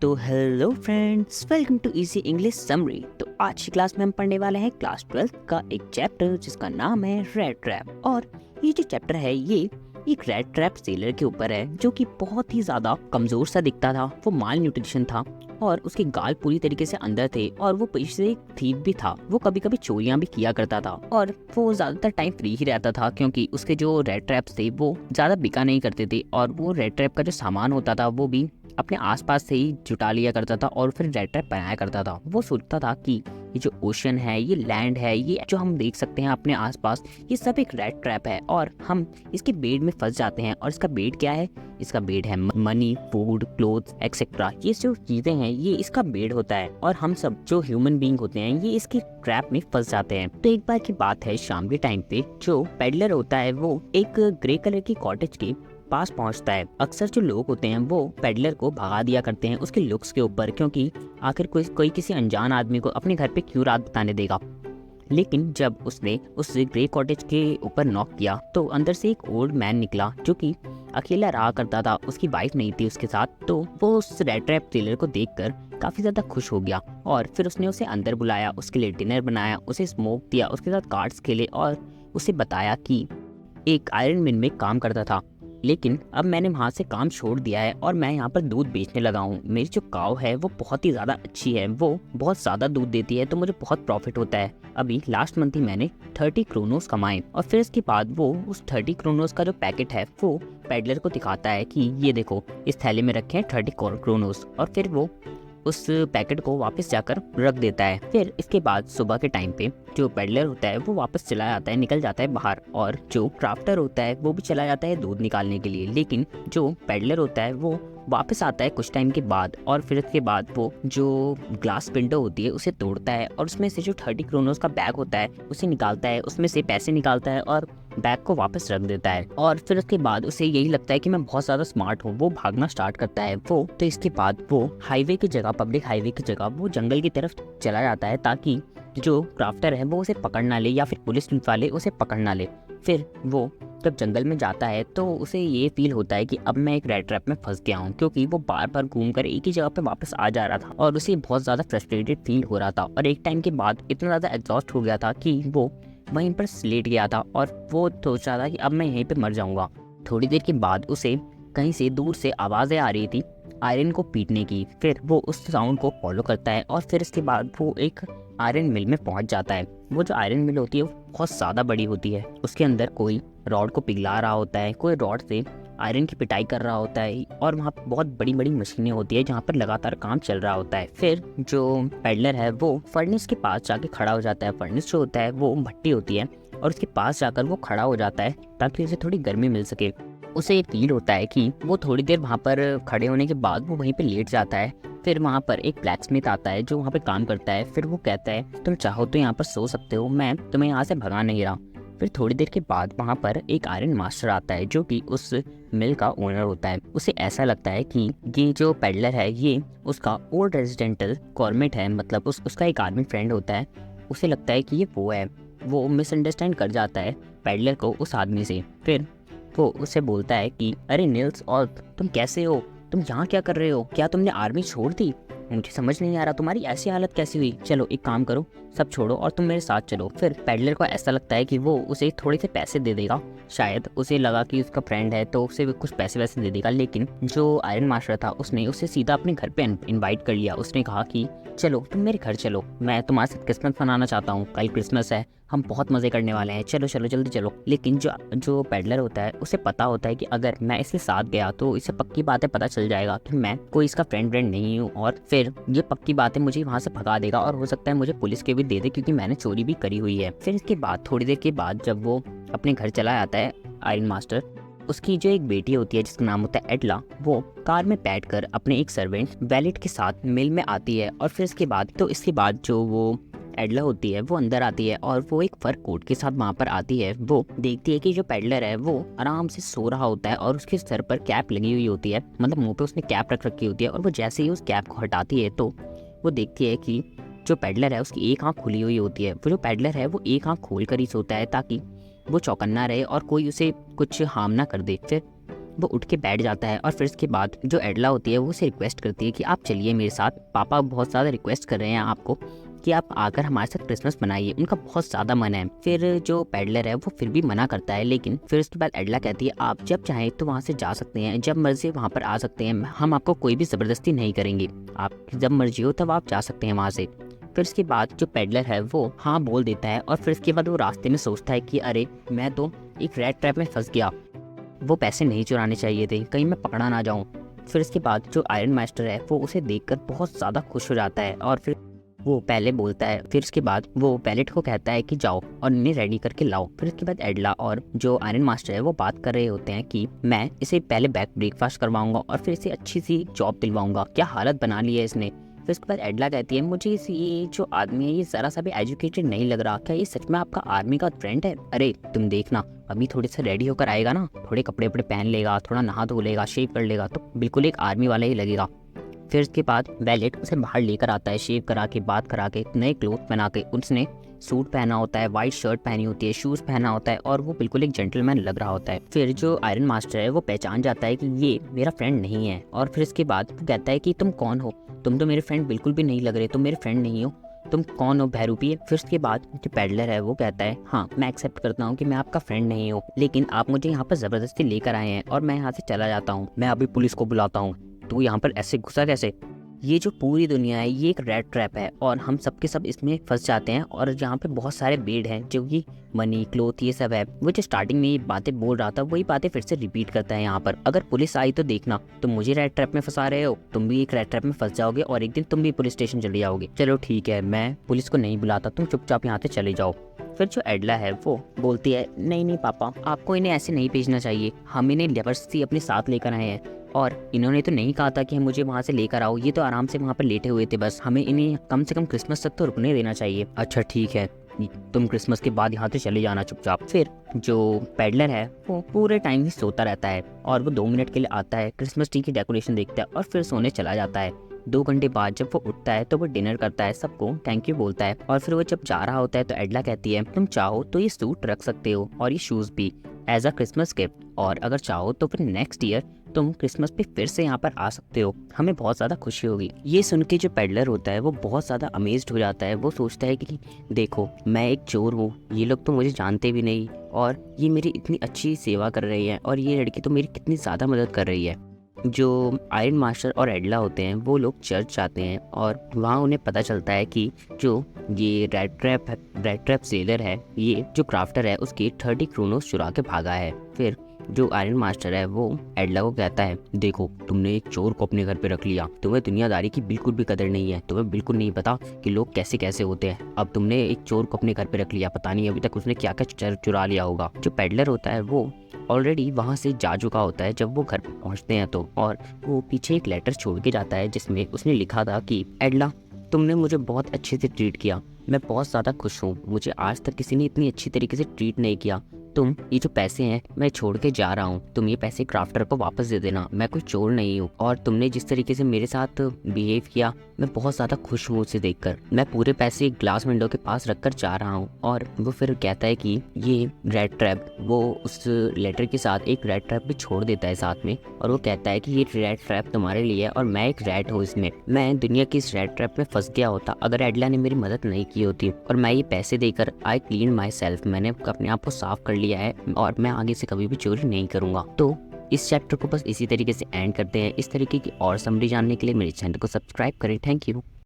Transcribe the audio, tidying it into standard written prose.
तो hello friends, welcome to easy English summary. तो आज की क्लास में हम पढ़ने वाले हैं क्लास 12 का एक चैप्टर जिसका नाम है रेड ट्रैप। और ये जो चैप्टर है ये एक रेड ट्रैप सेलर के ऊपर है जो कि बहुत ही ज्यादा कमजोर सा दिखता था। वो माल न्यूट्रिशन था और उसके गाल पूरी तरीके से अंदर थे और वो पेश से एक थीव भी था। वो कभी कभी चोरियां भी किया करता था और वो ज्यादातर टाइम फ्री ही रहता था क्योंकि उसके जो रेड ट्रैप्स थे वो ज्यादा बिका नहीं करते थे और वो रेड ट्रैप का जो सामान होता था वो भी अपने आसपास से ही जुटा लिया करता था और फिर रेड ट्रैप बनाया करता था। वो सोचता था कि ये जो ओशन है, ये लैंड है, ये जो हम देख सकते हैं अपने आसपास, ये सब एक रेड ट्रैप है और हम इसके बेड में फंस जाते हैं। और इसका बेड क्या है? इसका बेड है मनी, फूड, क्लोथ्स एक्सेट्रा। ये जो चीजें हैं ये इसका बेड होता है और हम सब जो ह्यूमन बीइंग होते हैं ये इसकी ट्रैप में फंस जाते हैं। तो एक बार की बात है, शाम के टाइम पे जो पेडलर होता है वो एक ग्रे कलर की कॉटेज के पास पहुंचता है। अक्सर जो लोग होते हैं वो पेडलर को भगा दिया करते हैं उसके लुक्स के ऊपर, क्योंकि आखिर कोई किसी अनजान आदमी को अपने घर पे क्यों रात बिताने देगा। लेकिन जब उसने उस ग्रे कॉटेज के ऊपर नॉक किया तो अंदर से एक ओल्ड मैन निकला जो कि अकेला रहा करता था। उसकी वाइफ नहीं थी उसके साथ। तो वो उस रेड ट्रैप सेलर को देखकर काफी ज्यादा खुश हो गया और फिर उसने उसे अंदर बुलाया, उसके लिए डिनर बनाया, उसे स्मोक दिया, उसके साथ कार्ड्स खेले और उसे बताया कि एक आयरन मिल में काम करता था, लेकिन अब मैंने वहाँ से काम छोड़ दिया है और मैं यहाँ पर दूध बेचने लगा हूँ। मेरी जो काव है वो बहुत ही ज़्यादा अच्छी है, वो बहुत ज़्यादा दूध देती है तो मुझे बहुत प्रॉफिट होता है। अभी लास्ट मंथ ही मैंने 30 क्रोनोस कमाए। और फिर इसके बाद वो उस 30 क्रोनोस का जो पैकेट है वो पेडलर को दिखाता है कि ये देखो, इस थैले में रखे हैं 30 क्रोनोस। और फिर वो उस पैकेट को वापस जाकर रख देता है। फिर इसके बाद सुबह के टाइम पे जो पेडलर होता है वो वापस चला जाता है, निकल जाता है बाहर, और जो क्राफ्टर होता है वो भी चला जाता है दूध निकालने के लिए। लेकिन जो पेडलर होता है वो वापस आता है कुछ टाइम के बाद और फिर इसके बाद वो जो ग्लास विंडो होती है उसे तोड़ता है और उसमें से जो 30 क्रोनोस का बैग होता है उसे निकालता है, उसमें से पैसे निकालता है और बैग को वापस रख देता है। और फिर उसके बाद उसे यही लगता है कि मैं बहुत ज्यादा स्मार्ट हूँ। वो भागना स्टार्ट करता है वो। तो इसके बाद वो हाईवे की जगह, पब्लिक हाईवे की जगह वो जंगल की तरफ चला जाता है ताकि जो क्राफ्टर है वो उसे पकड़ ना ले या फिर पुलिस वाले उसे पकड़ ना ले। फिर वो जब जंगल में जाता है तो उसे ये फील होता है कि अब मैं एक रेड ट्रैप में फंस गया हूँ, क्योंकि वो बार बार घूमकर एक ही जगह पे वापस आ जा रहा था और उसे बहुत ज़्यादा फ्रस्ट्रेटेड फील हो रहा था। और एक टाइम के बाद इतना ज़्यादा एग्जॉस्ट हो गया था कि वो वहीं पर लेट गया था और वो सोच रहा था कि अब मैं यहीं पे मर जाऊंगा। थोड़ी देर के बाद उसे कहीं से दूर से आवाज़ें आ रही थी आयरन को पीटने की। फिर वो उस साउंड को फॉलो करता है और फिर इसके बाद वो एक आयरन मिल में पहुंच जाता है। वो जो आयरन मिल होती है वो बहुत ज़्यादा बड़ी होती है। उसके अंदर कोई रॉड को पिघला रहा होता है, कोई रॉड से आयरन की पिटाई कर रहा होता है और वहाँ बहुत बड़ी बड़ी मशीनें होती है जहाँ पर लगातार काम चल रहा होता है। फिर जो पेडलर है वो फर्नेस के पास जाके खड़ा हो जाता है। फर्नेस जो होता है वो भट्टी होती है और उसके पास जाकर वो खड़ा हो जाता है ताकि उसे थोड़ी गर्मी मिल सके। उसे फील होता है कि वो थोड़ी देर वहाँ पर खड़े होने के बाद वो वहीं पे लेट जाता है। फिर वहाँ पर एक ब्लैक स्मिथ आता है जो वहाँ पे काम करता है। फिर वो कहता है तुम चाहो तो यहाँ पर सो सकते हो, मैं तुम्हें यहाँ से भगा नहीं रहा। फिर थोड़ी देर के बाद वहाँ पर एक आयरन मास्टर आता है जो कि उस मिल का ओनर होता है। उसे ऐसा लगता है कि ये जो पेडलर है ये उसका ओल्ड रेजिडेंटल कॉर्मेट है, मतलब उसका एक आर्मी फ्रेंड होता है। उसे लगता है कि ये वो है। वो मिसअंडरस्टैंड कर जाता है पेडलर को उस आदमी से। फिर वो उसे बोलता है कि अरे नील्स, और तुम कैसे हो? तुम यहाँ क्या कर रहे हो? क्या तुमने आर्मी छोड़ दी? मुझे समझ नहीं आ रहा तुम्हारी ऐसी हालत कैसी हुई। चलो एक काम करो, सब छोड़ो और तुम मेरे साथ चलो। फिर पेडलर को ऐसा लगता है कि वो उसे थोड़े से पैसे दे देगा। शायद उसे लगा कि उसका फ्रेंड है तो उसे कुछ पैसे वैसे दे देगा। लेकिन जो आयरन मास्टर था उसने उसे सीधा अपने घर पे इनवाइट कर लिया। उसने कहा कि चलो तुम मेरे घर चलो, मैं तुम्हारे साथ क्रिसमस मनाना चाहता हूँ। कल क्रिसमस है, हम बहुत मजे करने वाले हैं, चलो चलो जल्दी चलो। लेकिन जो पेडलर होता है उसे पता होता है कि अगर मैं इसके साथ गया तो इसे पक्की बातें पता चल जाएगा कि मैं कोई इसका फ्रेंड नहीं हूँ और फिर ये पक्की बातें मुझे वहाँ से भगा देगा और हो सकता है मुझे पुलिस के भी दे दे क्योंकि मैंने चोरी भी करी हुई है। फिर इसके बाद थोड़ी देर के बाद जब वो अपने घर चला आता है आयरन मास्टर, उसकी जो एक बेटी होती है जिसका नाम होता है एडला, वो कार में बैठकर अपने एक सर्वेंट वैलेट के साथ मिल में आती है। और फिर इसके बाद जो वो एडला होती है वो अंदर आती है और वो एक फर कोट के साथ वहाँ पर आती है। वो देखती है कि जो पेडलर है वो आराम से सो रहा होता है और उसके सर पर कैप लगी हुई होती है, मतलब मुंह पे उसने कैप रख रखी होती है। और वो जैसे ही उस कैप को हटाती है तो वो देखती है कि जो पेडलर है उसकी एक आंख खुली हुई होती है। वो जो पेडलर है वो एक आंख खोल कर ही सोता है ताकि वो चौकन्ना रहे और कोई उसे कुछ हार्म ना कर दे। फिर वो उठ के बैठ जाता है और फिर इसके बाद जो एडला होती है वो उसे रिक्वेस्ट करती है कि आप चलिए मेरे साथ, पापा बहुत ज़्यादा रिक्वेस्ट कर रहे हैं आपको कि आप आकर हमारे साथ क्रिसमस मनाइए, उनका बहुत ज़्यादा मन है। फिर जो पैडलर है वो फिर भी मना करता है, लेकिन फिर उसके बाद एडला कहती है आप जब चाहें तो वहाँ से जा सकते हैं, जब मर्जी वहाँ पर आ सकते हैं, हम आपको कोई भी ज़बरदस्ती नहीं करेंगे, आप जब मर्जी हो तब आप जा सकते हैं वहाँ से। फिर उसके बाद जो पैडलर है वो हाँ बोल देता है और फिर उसके बाद वो रास्ते में सोचता है कि अरे मैं तो एक रेड ट्रैप में फंस गया, वो पैसे नहीं चुराने चाहिए थे, कहीं मैं पकड़ा ना जाऊँ। फिर इसके बाद जो आयरन मास्टर है वो उसे देखकर बहुत ज़्यादा खुश हो जाता है और फिर वो पहले बोलता है, फिर उसके बाद वो पैलेट को कहता है कि जाओ और इन्हें रेडी करके लाओ। फिर उसके बाद एडला और जो आयरन मास्टर है वो बात कर रहे होते हैं कि मैं इसे पहले ब्रेकफास्ट करवाऊंगा और फिर इसे अच्छी सी जॉब दिलवाऊंगा, क्या हालत बना ली है इसने। फिर उसके बाद एडला कहती है मुझे ये जो आदमी है ये ज़रा सा भी एजुकेटेड नहीं लग रहा, क्या ये सच में आपका आर्मी का फ्रेंड है? अरे तुम देखना अभी थोड़े से रेडी होकर आएगा ना, थोड़े कपड़े वपड़े पहन लेगा, थोड़ा नहा धो लेगा, शेव कर लेगा तो बिल्कुल एक आर्मी वाला ही लगेगा। फिर उसके बाद वैलेट उसे बाहर लेकर आता है, शेव करा के, बात करा के, नए क्लोथ पहना के, उसने सूट पहना होता है, वाइट शर्ट पहनी होती है, शूज़ पहना होता है और वो बिल्कुल एक जेंटलमैन लग रहा होता है। फिर जो आयरन मास्टर है वो पहचान जाता है कि ये मेरा फ्रेंड नहीं है और फिर इसके बाद वो कहता है कि तुम कौन हो, तुम तो मेरे फ्रेंड बिल्कुल भी नहीं लग रहे, तुम मेरे फ्रेंड नहीं हो, तुम कौन हो बहरूपी? फिर उसके बाद जो पैडलर है वो कहता है हाँ मैं एक्सेप्ट करता हूँ कि मैं आपका फ्रेंड नहीं हूँ, लेकिन आप मुझे यहाँ पर ज़बरदस्ती लेकर आए हैं और मैं यहाँ से चला जाता हूँ, मैं अभी पुलिस को बुलाता हूँ। तू यहाँ पर ऐसे घुसा कैसे? ये जो पूरी दुनिया है ये एक रेड ट्रैप है और हम सब के सब इसमें फंस जाते हैं और यहाँ पे बहुत सारे बेड हैं जो कि मनी, क्लोथ, ये सब है। वो जो स्टार्टिंग में ये बातें बोल रहा था वही बातें फिर से रिपीट करता है यहाँ पर। अगर पुलिस आई तो देखना तुम मुझे रेड ट्रैप में फंसा रहे हो, तुम भी एक रेड ट्रैप में फंस जाओगे और एक दिन तुम भी पुलिस स्टेशन चले जाओगे। चलो ठीक है, मैं पुलिस को नहीं बुलाता, तुम चुपचाप यहाँ से चले जाओ। फिर जो एडला है वो बोलती है नहीं नहीं पापा, आपको इन्हें ऐसे नहीं भेजना चाहिए, हम इन्हें जबरदस्ती अपने साथ लेकर आए हैं और इन्होंने तो नहीं कहा था कि मुझे वहाँ से लेकर आओ, ये तो आराम से वहाँ पर लेटे हुए थे, बस हमें इन्हें कम से कम क्रिसमस तक तो रुकने देना चाहिए। अच्छा ठीक है, तुम क्रिसमस के बाद यहाँ से चले जाना चुपचाप। फिर जो पैडलर है वो पूरे टाइम ही सोता रहता है और वो 2 मिनट के लिए आता है, क्रिसमस ट्री की डेकोरेशन देखता है और फिर सोने चला जाता है। 2 घंटे बाद जब वो उठता है तो वो डिनर करता है, सबको थैंक यू बोलता है और फिर वो जब जा रहा होता है तो एडला कहती है तुम चाहो तो ये सूट रख सकते हो और ये शूज भी एज अ क्रिसमस गिफ्ट, और अगर चाहो तो फिर नेक्स्ट ईयर तुम क्रिसमस पे फिर से यहाँ पर आ सकते हो, हमें बहुत ज़्यादा खुशी होगी। ये सुन के जो पेडलर होता है वो बहुत ज़्यादा अमेज्ड हो जाता है। वो सोचता है कि देखो मैं एक चोर हूँ, ये लोग तो मुझे जानते भी नहीं और ये मेरी इतनी अच्छी सेवा कर रही है और ये लड़की तो मेरी कितनी ज़्यादा मदद कर रही है। जो आयरन मास्टर और एडला होते हैं वो लोग चर्च जाते हैं और वहाँ उन्हें पता चलता है कि जो ये रेड ट्रैप सेलर है, ये जो क्राफ्टर है उसके 30 क्रोनोस चुरा के भागा है। फिर जो आयरन मास्टर है वो एडला को कहता है देखो तुमने एक चोर को अपने घर पे रख लिया, तुम्हें दुनियादारी की बिल्कुल भी कदर नहीं है, तुम्हें बिल्कुल नहीं पता कि लोग कैसे कैसे होते हैं। अब तुमने एक चोर को अपने घर पे रख लिया, पता नहीं अभी तक उसने क्या क्या चुरा लिया होगा। जो पेडलर होता है वो ऑलरेडी वहाँ से जा चुका होता है जब वो घर पहुँचते हैं तो, और वो पीछे एक लेटर छोड़ के जाता है जिसमें उसने लिखा था कि एडला तुमने मुझे बहुत अच्छे से ट्रीट किया, मैं बहुत ज़्यादा खुश हूँ, मुझे आज तक किसी ने इतनी अच्छी तरीके से ट्रीट नहीं किया। तुम ये जो पैसे हैं मैं छोड़ के जा रहा हूँ, तुम ये पैसे क्राफ्टर को वापस दे देना, मैं कोई चोर नहीं हूँ और तुमने जिस तरीके से मेरे साथ बिहेव किया मैं बहुत ज़्यादा खुश हूँ उसे देखकर। मैं पूरे पैसे ग्लास विंडो के पास रखकर जा रहा हूँ। और वो फिर कहता है कि ये रेड ट्रैप, वो उस लेटर के साथ एक रेड ट्रैप भी छोड़ देता है साथ में और वो कहता है कि ये रेड ट्रैप तुम्हारे लिए है और मैं एक रैट हूँ इसमें, मैं दुनिया की इस रेड ट्रैप में फंस गया होता अगर एडला ने मेरी मदद नहीं की होती और मैं ये पैसे देकर आई क्लीन माई सेल्फ, मैंने अपने आप को साफ कर लिया है और मैं आगे से कभी भी चोरी नहीं करूँगा। तो इस चैप्टर को बस इसी तरीके से एंड करते हैं। इस तरीके की और समरी जानने के लिए मेरे चैनल को सब्सक्राइब करें। Thank you.